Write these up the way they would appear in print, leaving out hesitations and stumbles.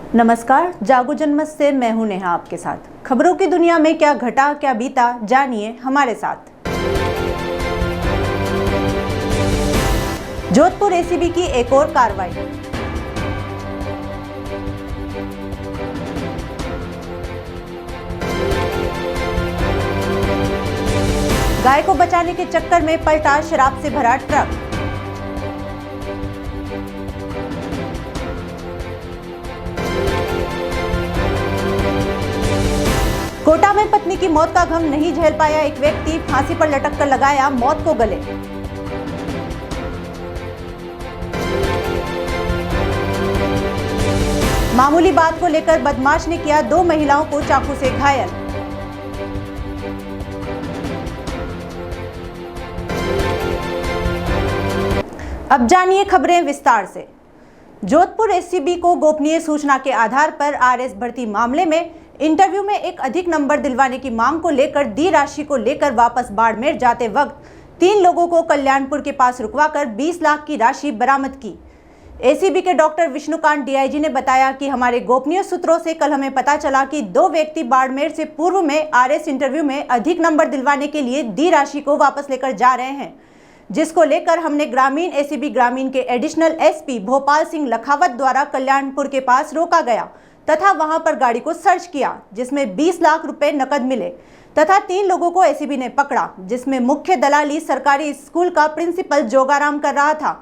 नमस्कार, जागो जनमत से मैं हूं नेहा आपके साथ। खबरों की दुनिया में क्या घटा क्या बीता, जानिए हमारे साथ। जोधपुर एसीबी की एक और कार्रवाई। गाय को बचाने के चक्कर में पलटा शराब से भरा ट्रक। कोटा में पत्नी की मौत का गम नहीं झेल पाया एक व्यक्ति, फांसी पर लटक कर लगाया मौत को गले। मामूली बात को लेकर बदमाश ने किया 2 महिलाओं को चाकू से घायल। अब जानिए खबरें विस्तार से। जोधपुर एसीबी को गोपनीय सूचना के आधार पर आरएस भर्ती मामले में इंटरव्यू में एक अधिक नंबर दिलवाने की मांग को लेकर दी राशि को लेकर वापस बाड़मेर जाते वक्त 3 लोगों को कल्याणपुर के पास रुकवाकर 20 लाख की राशि बरामद की। एसीबी के डॉक्टर विष्णुकांत डीआईजी ने बताया कि हमारे गोपनीय सूत्रों से कल हमें पता चला कि 2 व्यक्ति बाड़मेर से पूर्व में आरएस इंटरव्यू में अधिक नंबर दिलवाने के लिए दी राशि को वापस लेकर जा रहे हैं, जिसको लेकर हमने ग्रामीण एसीबी ग्रामीण के एडिशनल एसपी भोपाल सिंह लखावत द्वारा कल्याणपुर के पास रोका गया तथा वहां पर गाड़ी को सर्च किया, जिसमें 20 लाख रुपए नकद मिले तथा 3 लोगों को एसीबी ने पकड़ा, जिसमें मुख्य दलाली सरकारी स्कूल का प्रिंसिपल जोगाराम कर रहा था।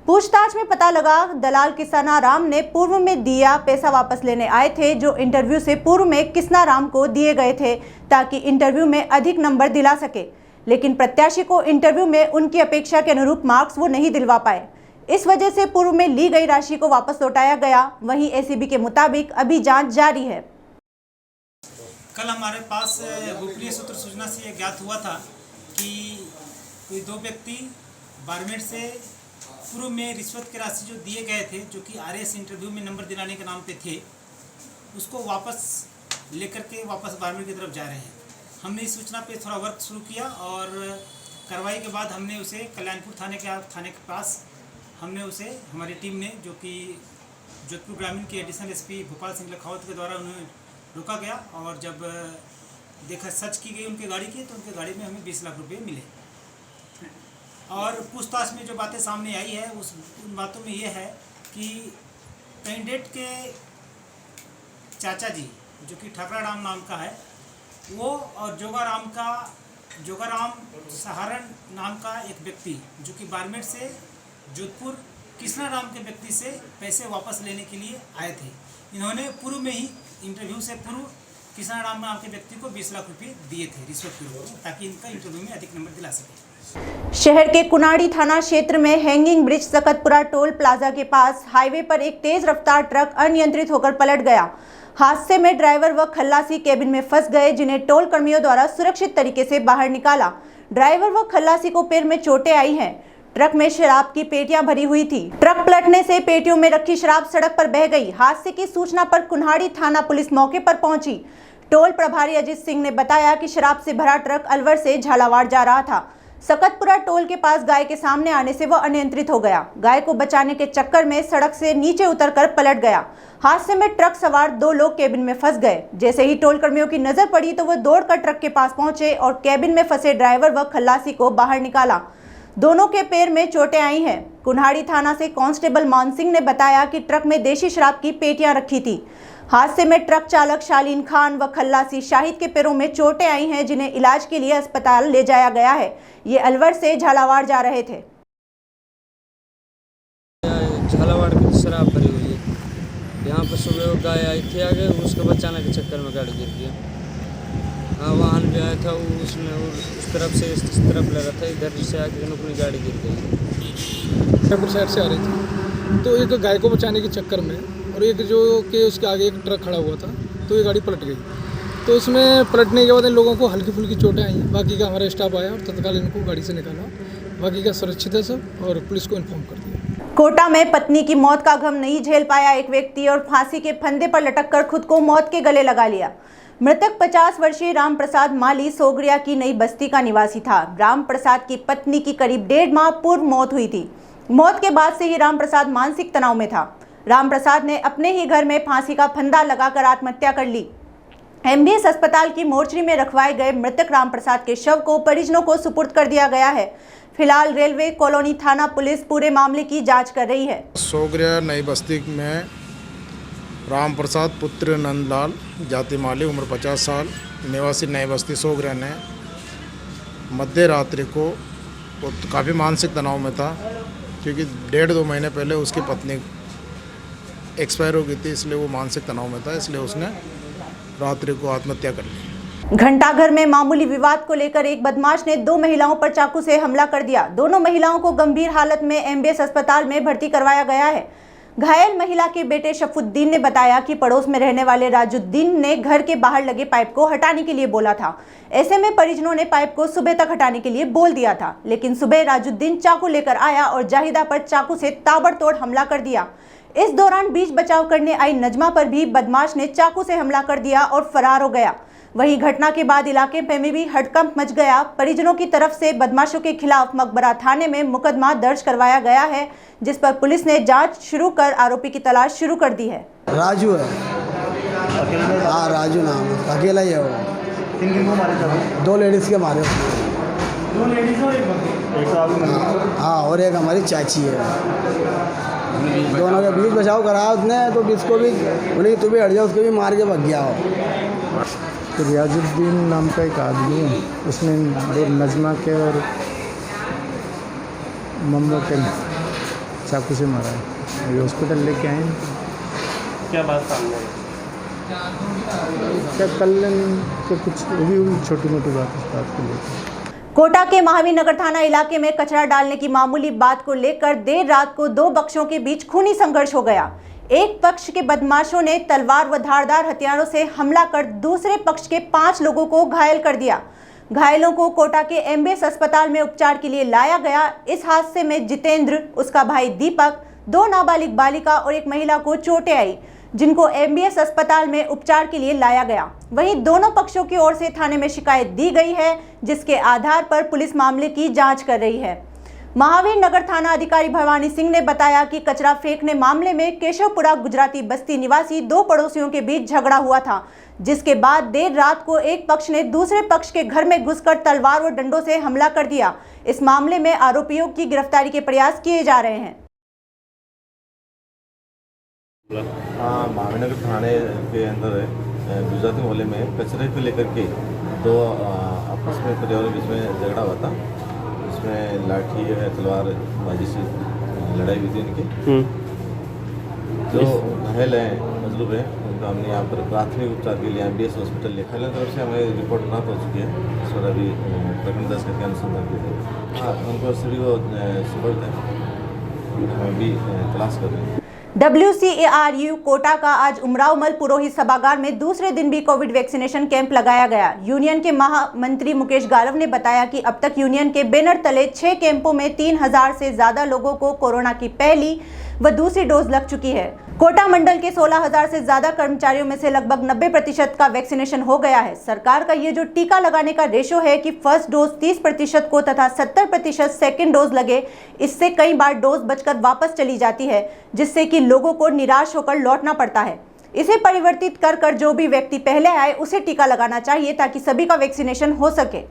पूछताछ में पता लगा दलाल किसनाराम ने पूर्व में दिया पैसा वापस लेने आए थे, जो इंटरव्यू से पूर्व में किसनाराम को दिए गए थे ताकि इंटरव्यू में अधिक नंबर दिला सके, लेकिन प्रत्याशी को इंटरव्यू में उनकी अपेक्षा के अनुरूप मार्क्स वो नहीं दिलवा पाए। इस वजह से पूर्व में ली गई राशि को वापस लौटाया गया। वहीं एसीबी के मुताबिक अभी जांच जारी है। कल हमारे पास गोपनीय सूचना से यह ज्ञात हुआ था कि कोई 2 व्यक्ति बाड़मेर से पूर्व में रिश्वत की राशि जो दिए गए थे, जो कि आरएस इंटरव्यू में नंबर दिलाने के नाम पे थे, उसको वापस लेकर के वापस बाड़मेर की तरफ जा रहे हैं। हमने इस सूचना पे थोड़ा वर्क शुरू किया और कार्रवाई के बाद हमने उसे कल्याणपुर थाने के पास हमने उसे हमारी टीम ने, जो कि जोधपुर ग्रामीण के एडिशनल एसपी भोपाल सिंह लखावत के द्वारा उन्हें रोका गया और जब देखा सर्च की गई उनकी गाड़ी की, तो उनकी गाड़ी में हमें 20 लाख रुपए मिले। और पूछताछ में जो बातें सामने आई है उन बातों में ये है कि कैंडिडेट के चाचा जी, जो कि ठाकराराम नाम का है, वो और जोगाराम सहारण नाम का एक व्यक्ति, जो कि बाड़मेर से जोधपुर किसनाराम के व्यक्ति से पैसे वापस लेने के लिए आए थे। इन्होंने पूर्व में ही इंटरव्यू से पूर्व किसनाराम नाम के व्यक्ति को 20 लाख रुपए दिए थे रिश्वत के रूप में, ताकि इनका इंटरव्यू में अधिक नंबर दिला सके। शहर के कुनाड़ी थाना क्षेत्र में hanging bridge Sakatpura toll plaza के पास हाईवे पर एक तेज रफ्तार ट्रक अनियंत्रित होकर पलट गया। हादसे में ड्राइवर व खल्लासी केबिन में फंस गए, जिन्हें टोल कर्मियों द्वारा सुरक्षित तरीके से बाहर निकाला। ड्राइवर व खल्लासी को पैर में चोटें आई हैं। ट्रक में शराब की पेटियां भरी हुई थी। ट्रक पलटने से पेटियों में रखी शराब सड़क पर बह गई। हादसे की सूचना पर कुन्हाड़ी थाना पुलिस मौके पर पहुंची। टोल प्रभारी अजीत सिंह ने बताया कि शराब से भरा ट्रक अलवर से झालावाड़ जा रहा था। सकतपुरा टोल के पास गाय के सामने आने से वह अनियंत्रित हो गया। गाय को बचाने के चक्कर में सड़क से नीचे उतरकर पलट गया। हादसे में ट्रक सवार 2 लोग केबिन में फंस गए। जैसे ही टोल कर्मियों की नजर पड़ी तो वह दौड़कर ट्रक के पास पहुंचे और केबिन में फंसे ड्राइवर व खल्लासी को बाहर निकाला। दोनों के पैर में चोटें आई हैं। कुन्हाड़ी थाना से कांस्टेबल मान सिंह ने बताया कि ट्रक में देशी शराब की पेटियां रखी थी। हादसे में ट्रक चालक शालीन खान व खल्लासी शाहिद के पैरों में चोटें आई हैं, जिन्हें इलाज के लिए अस्पताल ले जाया गया है। ये अलवर से झालावाड़ जा रहे थे। झालावाड़ की शराब भरी हुई है। यहाँ पर सुबह गाय आई थी आगे, उसके बचाने के चक्कर में गाड़ी गिर गया। हाँ, वाहन भी आया था, उसने उस तरफ से इस तरफ लगा था, इधर से आके अपनी गाड़ी गिर गई। साइड से आ रही थी, तो एक गाय को बचाने के चक्कर में और एक जो कि उसके आगे एक ट्रक खड़ा हुआ था, तो ये गाड़ी पलट गई। तो इसमें पलटने के बाद इन लोगों को हल्की फुल्की चोटें आई। बाकी का हमारा स्टाफ आया और तत्काल इनको गाड़ी से निकाला। बाकी का सुरक्षित है सब और पुलिस को इन्फॉर्म कर दिया। कोटा में पत्नी की मौत का गम नहीं झेल पाया एक व्यक्ति और फांसी के फंदे पर लटककर खुद को मौत के गले लगा लिया। मृतक 50 वर्षीय राम प्रसाद माली सोगरिया की नई बस्ती का निवासी था। राम प्रसाद की पत्नी की करीब 1.5 माह पूर्व मौत हुई थी। मौत के बाद से ही राम प्रसाद मानसिक तनाव में था। रामप्रसाद ने अपने ही घर में फांसी का फंदा लगाकर आत्महत्या कर ली। एमबीएस अस्पताल की मोर्चरी में रखवाए गए मृतक रामप्रसाद के शव को परिजनों को सुपुर्द कर दिया गया है। फिलहाल रेलवे कॉलोनी थाना पुलिस पूरे मामले की जांच कर रही है। सोगरिया नई बस्ती में रामप्रसाद पुत्र नंदलाल जाति माली उम्र 50 साल निवासी नई बस्ती सोगरिया ने मध्य रात्रि को वो काफ़ी मानसिक तनाव में था, क्योंकि 1.5-2 महीने पहले उसकी पत्नी एक्सपायर हो गई थी, इसलिए वो मानसिक तनाव में था, इसलिए उसने रात्रि को आत्महत्या कर ली। घंटाघर में मामूली विवाद को लेकर एक बदमाश ने 2 महिलाओं पर चाकू से हमला कर दिया। दोनों महिलाओं को गंभीर हालत में एमबीएस अस्पताल में भर्ती करवाया गया है। घायल महिला के बेटे शफुद्दीन ने बताया कि पड़ोस में रहने वाले राजुद्दीन ने घर के बाहर लगे पाइप को हटाने के लिए बोला था। ऐसे में परिजनों ने पाइप को सुबह तक हटाने के लिए बोल दिया था, लेकिन सुबह राजुद्दीन चाकू लेकर आया और जाहिदा पर चाकू से ताबड़तोड़ हमला कर दिया। इस दौरान बीच बचाव करने आई नजमा पर भी बदमाश ने चाकू से हमला कर दिया और फरार हो गया। वहीं घटना के बाद इलाके में भी हड़कंप मच गया। परिजनों की तरफ से बदमाशों के खिलाफ मकबरा थाने में मुकदमा दर्ज करवाया गया है, जिस पर पुलिस ने जांच शुरू कर आरोपी की तलाश शुरू कर दी है। राजू है। हाँ राजू नाम है, अकेला ही है वो। 2 लेडीज़ के मारे। 2 लेडीज़ और एक हाँ, और एक हमारी चाची है। दोनों के बीच बचाव कराया उसने, तो इसको भी बोली तू भी हट जा, उसको भी मार के भाग गया हो। तो रियाजुद्दीन नाम का एक आदमी है, उसने 2 नजमा के और मम्मा के चाकू से मारा है। ये हॉस्पिटल लेके आए। क्या बात सामने आई? क्या कल तो कुछ हुई छोटी मोटी बात इस बात को लेकर। कोटा के महावीर नगर थाना इलाके में कचरा डालने की मामूली बात को लेकर देर रात को 2 पक्षों के बीच खूनी संघर्ष हो गया। एक पक्ष के बदमाशों ने तलवार व धारदार हथियारों से हमला कर दूसरे पक्ष के 5 लोगों को घायल कर दिया। घायलों को कोटा के एमबीएस अस्पताल में उपचार के लिए लाया गया। इस हादसे में जितेंद्र, उसका भाई दीपक, 2 नाबालिग बालिका और एक महिला को चोटें आई, जिनको एमबीएस अस्पताल में उपचार के लिए लाया गया। वहीं दोनों पक्षों की ओर से थाने में शिकायत दी गई है, जिसके आधार पर पुलिस मामले की जांच कर रही है। महावीर नगर थाना अधिकारी भवानी सिंह ने बताया कि कचरा फेंकने मामले में केशवपुरा गुजराती बस्ती निवासी 2 पड़ोसियों के बीच झगड़ा हुआ था, जिसके बाद देर रात को एक पक्ष ने दूसरे पक्ष के घर में घुसकर तलवार व डंडों से हमला कर दिया। इस मामले में आरोपियों की गिरफ्तारी के प्रयास किए जा रहे हैं। हाँ, महावीर नगर थाने के अंदर गुजराती मोहल्ले में कचरे को लेकर के 2 आपस में परिवार के बीच में झगड़ा हुआ था। इसमें लाठी है, तलवार बाजी से लड़ाई हुई थी इनकी। जो घायल हैं, मजलूब हैं, उनको हमने यहाँ पर प्राथमिक उपचार के लिए एमबीएस हॉस्पिटल लिखा है। तरफ से हमें रिपोर्ट प्राप्त हो चुकी है। इस पर अभी प्रकरण दर्ज करके अनुसंधान किए थे। हाँ, उनको सभी को सुबह है, हम अभी तलाश कर रहे हैं। WCARU कोटा का आज उमरावमल पुरोहित सभागार में दूसरे दिन भी कोविड वैक्सीनेशन कैंप लगाया गया। यूनियन के महामंत्री मुकेश गारव ने बताया कि अब तक यूनियन के बैनर तले 6 कैंपों में 3000 से ज्यादा लोगों को कोरोना की पहली व दूसरी डोज लग चुकी है। कोटा मंडल के 16000 से ज्यादा कर्मचारियों में से लगभग 90% का वैक्सीनेशन हो गया है। सरकार का ये जो टीका लगाने का रेशो है कि फर्स्ट डोज 30% को तथा 70% सेकेंड डोज लगे, इससे कई बार डोज बचकर वापस चली जाती है, जिससे कि लोगों को निराश होकर लौटना पड़ता है। इसे परिवर्तित कर जो भी व्यक्ति पहले आए उसे टीका लगाना चाहिए, ताकि सभी का वैक्सीनेशन हो सके।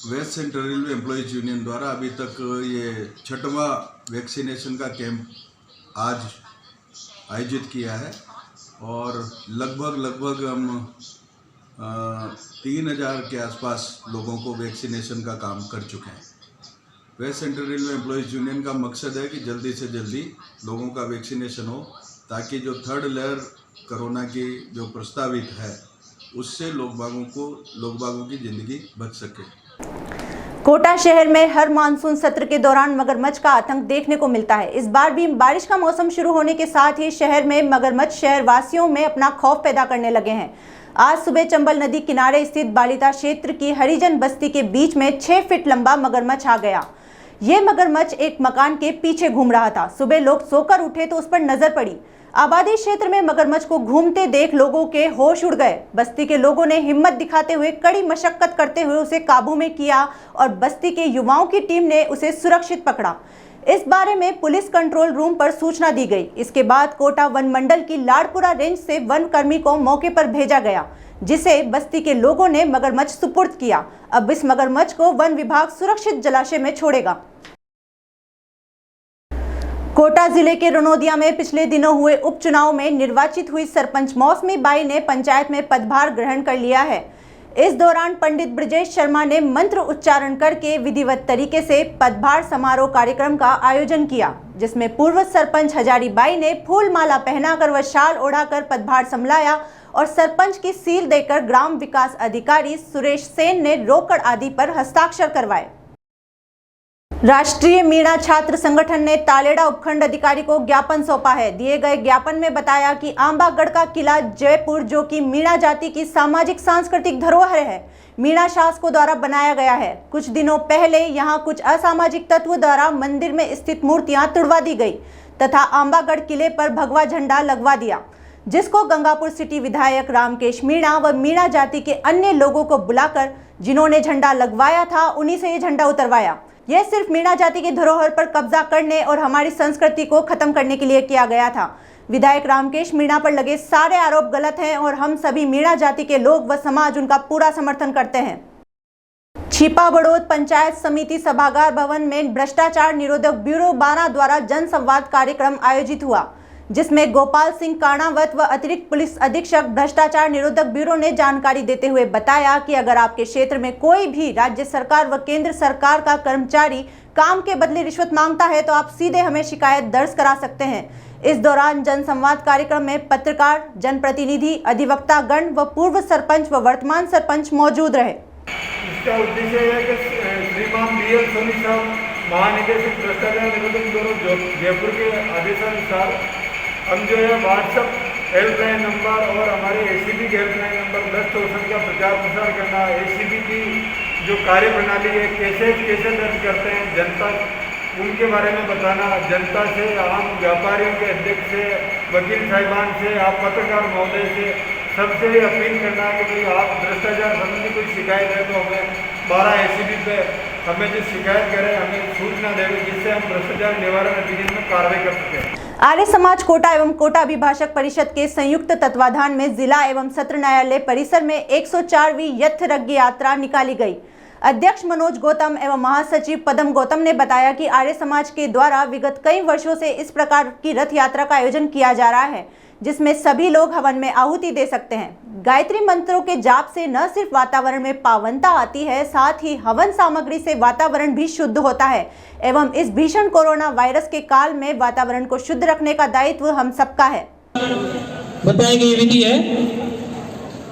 West central railway employees union द्वारा अभी तक ये 6वां वैक्सीनेशन का कैंप आज आयोजित किया है और लगभग हम 3000 के आसपास लोगों को वैक्सीनेशन का काम कर चुके हैं। West central railway employees union का मकसद है कि जल्दी से जल्दी लोगों का वैक्सीनेशन हो, ताकि जो 3rd लेयर कोरोना की जो प्रस्तावित है उससे लोग बागों की ज़िंदगी बच सके। कोटा शहर में हर मानसून सत्र के दौरान मगरमच्छ का आतंक देखने को मिलता है। इस बार भी बारिश का मौसम शुरू होने के साथ ही शहर में मगरमच्छ शहरवासियों में अपना खौफ पैदा करने लगे हैं। आज सुबह चंबल नदी किनारे स्थित बालिता क्षेत्र की हरिजन बस्ती के बीच में 6 फीट लंबा मगरमच्छ आ गया। ये मगरमच्छ एक मकान के पीछे घूम रहा था। सुबह लोग सोकर उठे तो उस पर नजर पड़ी। आबादी क्षेत्र में मगरमच्छ को घूमते देख लोगों के होश उड़ गए। बस्ती के लोगों ने हिम्मत दिखाते हुए कड़ी मशक्कत करते हुए उसे काबू में किया और बस्ती के युवाओं की टीम ने उसे सुरक्षित पकड़ा। इस बारे में पुलिस कंट्रोल रूम पर सूचना दी गई। इसके बाद कोटा वन मंडल की लाड़पुरा रेंज से वन कर्मी को मौके पर भेजा गया, जिसे बस्ती के लोगों ने मगरमच्छ सुपुर्द किया। अब इस मगरमच्छ को वन विभाग सुरक्षित जलाशय में छोड़ेगा। कोटा जिले के रनौदिया में पिछले दिनों हुए उपचुनाव में निर्वाचित हुई सरपंच मौसमी बाई ने पंचायत में पदभार ग्रहण कर लिया है। इस दौरान पंडित ब्रजेश शर्मा ने मंत्र उच्चारण करके विधिवत तरीके से पदभार समारोह कार्यक्रम का आयोजन किया, जिसमें पूर्व सरपंच हजारी बाई ने फूल माला पहनाकर व शाल ओढ़ाकर पदभार संभलाया और सरपंच की सील देकर ग्राम विकास अधिकारी सुरेश सेन ने रोकड़ आदि पर हस्ताक्षर करवाए। राष्ट्रीय मीणा छात्र संगठन ने तालेड़ा उपखंड अधिकारी को ज्ञापन सौंपा है। दिए गए ज्ञापन में बताया कि आंबागढ़ का किला जयपुर, जो कि मीणा जाति की सामाजिक सांस्कृतिक धरोहर है, मीणा शासकों द्वारा बनाया गया है। कुछ दिनों पहले यहां कुछ असामाजिक तत्वों द्वारा मंदिर में स्थित मूर्तियां तुड़वा दी गई तथा आंबागढ़ किले पर भगवा झंडा लगवा दिया, जिसको गंगापुर सिटी विधायक रामकेश मीणा व मीणा जाति के अन्य लोगों को बुलाकर जिन्होंने झंडा लगवाया था उन्हीं से ये झंडा उतरवाया। यह सिर्फ मीणा जाति की धरोहर पर कब्जा करने और हमारी संस्कृति को खत्म करने के लिए किया गया था। विधायक रामकेश मीणा पर लगे सारे आरोप गलत हैं और हम सभी मीणा जाति के लोग व समाज उनका पूरा समर्थन करते हैं। छिपा बड़ौद पंचायत समिति सभागार भवन में भ्रष्टाचार निरोधक ब्यूरो बारा द्वारा जन संवाद कार्यक्रम आयोजित हुआ, जिसमें गोपाल सिंह काणावत व अतिरिक्त पुलिस अधीक्षक भ्रष्टाचार निरोधक ब्यूरो ने जानकारी देते हुए बताया कि अगर आपके क्षेत्र में कोई भी राज्य सरकार व केंद्र सरकार का कर्मचारी काम के बदले रिश्वत मांगता है तो आप सीधे हमें शिकायत दर्ज करा सकते हैं। इस दौरान जनसंवाद कार्यक्रम में पत्रकार, जनप्रतिनिधि, अधिवक्ता गण व पूर्व सरपंच व वर्तमान सरपंच मौजूद रहे। इसका उद्देश्य है कि श्रीमान BL सोनी साहब, महानिदेशक भ्रष्टाचार निरोधक ब्यूरो जयपुर के आदेशानुसार हम जो है व्हाट्सएप हेल्पलाइन नंबर और हमारे ACB के हेल्पलाइन नंबर 1064 का प्रचार प्रसार करना, ACB की जो कार्य प्रणाली है कैसे दर्ज करते हैं, जनता उनके बारे में बताना, जनता से, आम व्यापारियों के अध्यक्ष से, वकील साहिबान से, आप पत्रकार महोदय से सबसे अपील करना कि भाई आप भ्रष्टाचार संबंधी कोई शिकायत है तो हमें 12 ACB पे हमें जो शिकायत करें हमें सूचना देवे, जिससे हम भ्रष्टाचार निवारण अधिनियम में कार्रवाई कर सकें। आर्य समाज कोटा एवं कोटा अभिभाषक परिषद के संयुक्त तत्वाधान में जिला एवं सत्र न्यायालय परिसर में 104वीं यथरज्ञ यात्रा निकाली गई। अध्यक्ष मनोज गौतम एवं महासचिव पदम गौतम ने बताया कि आर्य समाज के द्वारा विगत कई वर्षों से इस प्रकार की रथ यात्रा का आयोजन किया जा रहा है, जिसमें सभी लोग हवन में आहुति दे सकते हैं। गायत्री मंत्रों के जाप से न सिर्फ वातावरण में पावनता आती है, साथ ही हवन सामग्री से वातावरण भी शुद्ध होता है एवं इस भीषण कोरोना वायरस के काल में वातावरण को शुद्ध रखने का दायित्व हम सबका है। बताई गई विधि है,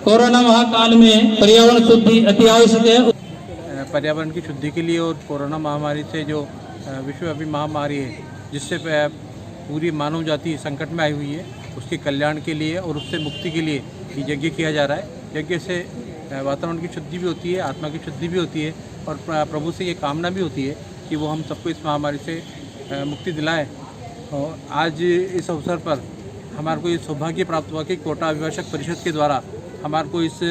कोरोना महाकाल में पर्यावरण शुद्धि अति आवश्यक है। पर्यावरण की शुद्धि के लिए और कोरोना महामारी से जो विश्वव्यापी महामारी है जिससे पूरी मानव जाति संकट में आई हुई है, उसके कल्याण के लिए और उससे मुक्ति के लिए यज्ञ किया जा रहा है। यज्ञ से वातावरण की शुद्धि भी होती है, आत्मा की शुद्धि भी होती है और प्रभु से ये कामना भी होती है कि वो हम सबको इस महामारी से मुक्ति दिलाए। और आज इस अवसर पर हमारे को ये सौभाग्य प्राप्त हुआ कि कोटा अभिभाषक परिषद के द्वारा हमारे को इस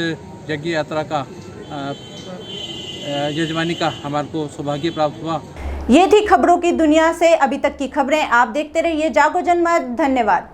यज्ञ यात्रा का यजमानी का हमारे को सौभाग्य प्राप्त हुआ। ये थी खबरों की दुनिया से अभी तक की खबरें। आप देखते रहिए जागो जनमत। धन्यवाद।